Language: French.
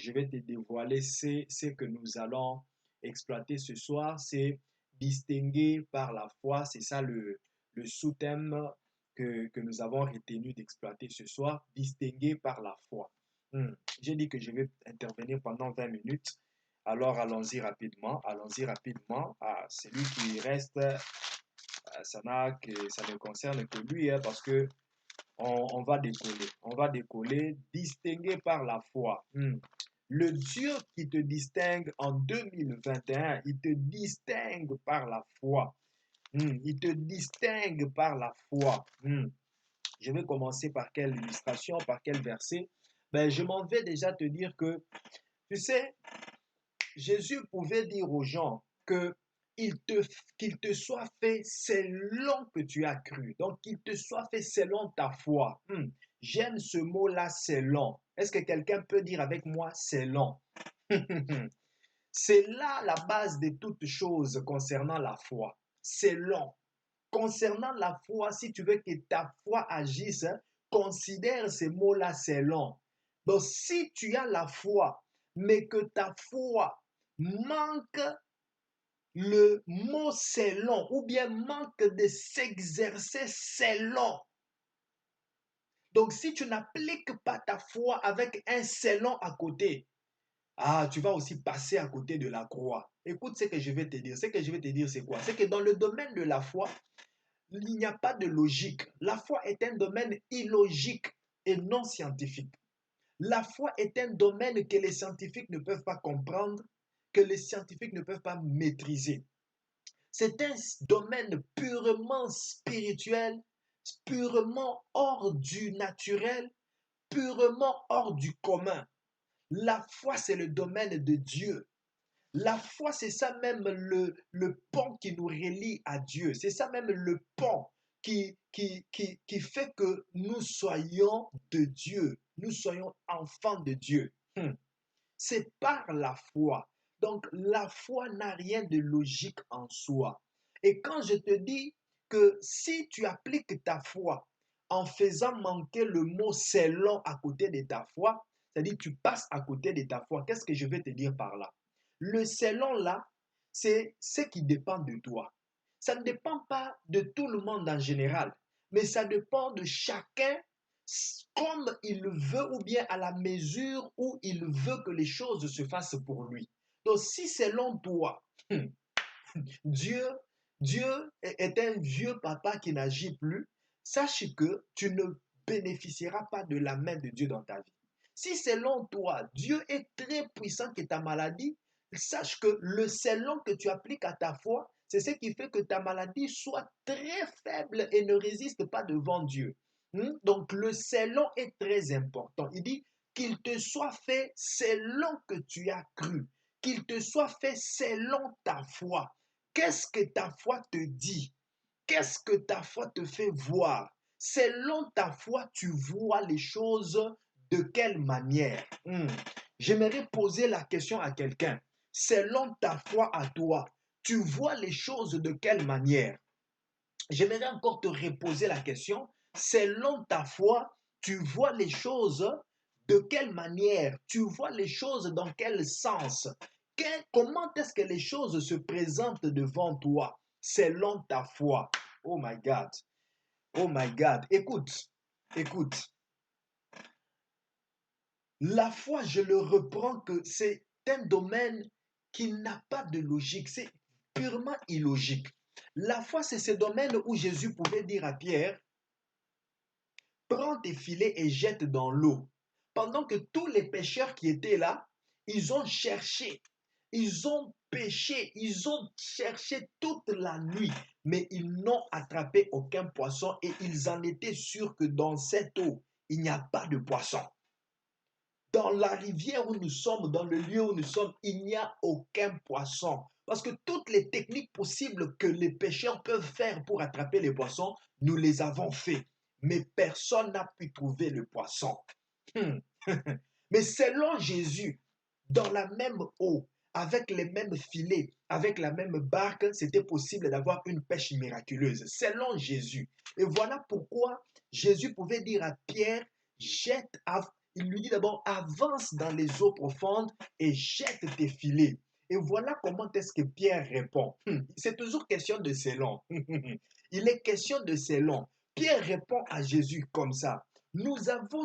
je vais te dévoiler ce que nous allons exploiter ce soir. C'est distinguer par la foi. C'est ça le sous-thème que nous avons retenu d'exploiter ce soir. Distinguer par la foi. J'ai dit que je vais intervenir pendant 20 minutes. Alors allons-y rapidement. Allons-y rapidement. Ah, celui qui reste, ça ne concerne que lui, hein, parce que on va décoller. On va décoller, distingué par la foi. Le Dieu qui te distingue en 2021, il te distingue par la foi. Il te distingue par la foi. Je vais commencer par quelle illustration, par quel verset? Ben, je m'en vais déjà te dire que, tu sais, Jésus pouvait dire aux gens que qu'il te soit fait selon que tu as cru. Donc, qu'il te soit fait selon ta foi. J'aime ce mot-là, selon. Est-ce que quelqu'un peut dire avec moi selon? C'est là la base de toute chose concernant la foi. Selon. Concernant la foi, si tu veux que ta foi agisse, considère ces mots-là selon. Donc, si tu as la foi, mais que ta foi manque le mot selon ou bien manque de s'exercer selon. Donc, si tu n'appliques pas ta foi avec un selon à côté, tu vas aussi passer à côté de la croix. Écoute ce que je vais te dire. Ce que je vais te dire, c'est quoi? C'est que dans le domaine de la foi, il n'y a pas de logique. La foi est un domaine illogique et non scientifique. La foi est un domaine que les scientifiques ne peuvent pas comprendre, que les scientifiques ne peuvent pas maîtriser. C'est un domaine purement spirituel, purement hors du naturel, purement hors du commun. La foi, c'est le domaine de Dieu. La foi, c'est ça même le pont qui nous relie à Dieu. C'est ça même le pont qui fait que nous soyons de Dieu. Nous soyons enfants de Dieu. C'est par la foi. Donc, la foi n'a rien de logique en soi. Et quand je te dis que si tu appliques ta foi en faisant manquer le mot selon à côté de ta foi, c'est-à-dire tu passes à côté de ta foi, qu'est-ce que je vais te dire par là? Le selon là, c'est ce qui dépend de toi. Ça ne dépend pas de tout le monde en général, mais ça dépend de chacun comme il veut ou bien à la mesure où il veut que les choses se fassent pour lui. Donc si selon toi, Dieu, Dieu est un vieux papa qui n'agit plus, sache que tu ne bénéficieras pas de la main de Dieu dans ta vie. Si selon toi, Dieu est très puissant que ta maladie, sache que le selon que tu appliques à ta foi, c'est ce qui fait que ta maladie soit très faible et ne résiste pas devant Dieu. Donc le selon est très important. Il dit qu'il te soit fait selon que tu as cru, qu'il te soit fait selon ta foi. Qu'est-ce que ta foi te dit? Qu'est-ce que ta foi te fait voir? Selon ta foi, tu vois les choses de quelle manière? J'aimerais poser la question à quelqu'un. Selon ta foi à toi, tu vois les choses de quelle manière? J'aimerais encore te reposer la question. Selon ta foi, tu vois les choses de quelle manière? Tu vois les choses dans quel sens? Comment est-ce que les choses se présentent devant toi selon ta foi? Oh my God. Oh my God. Écoute, écoute. La foi, je le reprends que c'est un domaine qui n'a pas de logique. C'est purement illogique. La foi, c'est ce domaine où Jésus pouvait dire à Pierre, prends tes filets et jette dans l'eau. Pendant que tous les pêcheurs qui étaient là, ils ont cherché, ils ont pêché, ils ont cherché toute la nuit, mais ils n'ont attrapé aucun poisson et ils en étaient sûrs que dans cette eau, il n'y a pas de poisson. Dans la rivière où nous sommes, dans le lieu où nous sommes, il n'y a aucun poisson. Parce que toutes les techniques possibles que les pêcheurs peuvent faire pour attraper les poissons, nous les avons fait. Mais personne n'a pu trouver le poisson. Mais selon Jésus, dans la même eau, avec les mêmes filets, avec la même barque, c'était possible d'avoir une pêche miraculeuse. Selon Jésus. Et voilà pourquoi Jésus pouvait dire à Pierre, jette, il lui dit d'abord, avance dans les eaux profondes et jette tes filets. Et voilà comment est-ce que Pierre répond. C'est toujours question de selon. Il est question de selon. Pierre répond à Jésus comme ça. Nous avons